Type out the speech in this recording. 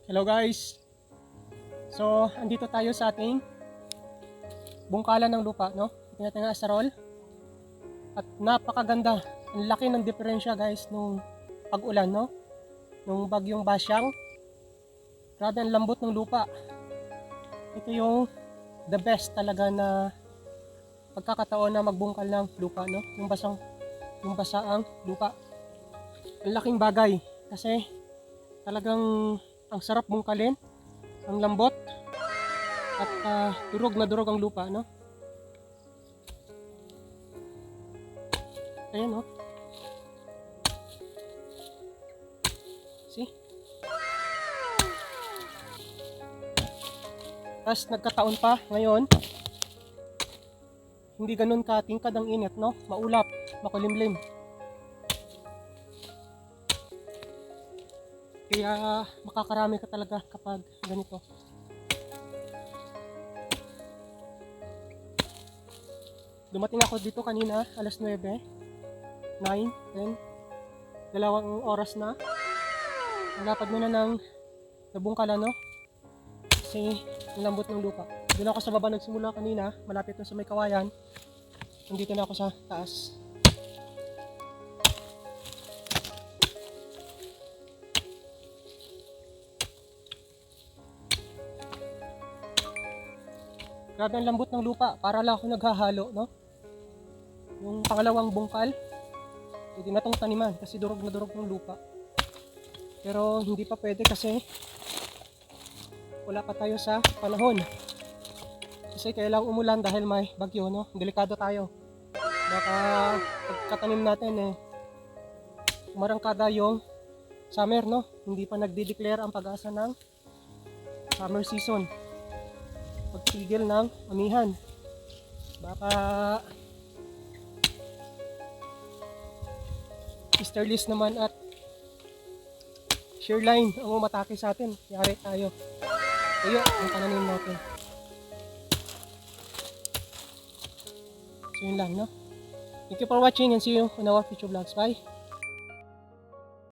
Hello guys! So, andito tayo sa ating bungkalan ng lupa, no? Tingnan natin ang asarol. At napakaganda. Ang laki ng diferensya guys nung pag-ulan, no? Nung bagyong Basyang. Grabe ang lambot ng lupa. Ito yung the best talaga na pagkakataon na magbungkal ng lupa, no? Yung basaang lupa. Ang laking bagay kasi talagang ang sarap bungkalin, ang lambot at durog na durog ang lupa, no? Ayan, no? See? Tapos nagkataon pa ngayon, hindi ganun katingkad ang init, no? Maulap, makulimlim. Kaya makakarami ka talaga kapag ganito. Dumating ako dito kanina, alas 9, 9, 10, dalawang oras na. Nalapad muna ng nabungkalan, no? Kasi ang lambot ng lupa. Doon ako sa baba nagsimula kanina, malapit na sa may kawayan. Nandito na ako sa taas. Grabe ang lambot ng lupa, para lang ako naghahalo, no? Yung pangalawang bungkal, pwede na tong taniman kasi durog na durog ng lupa. Pero hindi pa pwede kasi wala pa tayo sa panahon. Kasi kailangang umulan dahil may bagyo, no? Delikado tayo. Baka pagkatanim natin umarangkada yung summer, no? Hindi pa nagde-declare ang pag-asa ng summer season. Pagtigil ng amihan, baka easterlies naman at shearline ang umatake sa atin. Yari tayo. Tuyo ang pananim natin. So yun lang, no? Thank you for watching and see you on our future vlogs. Bye!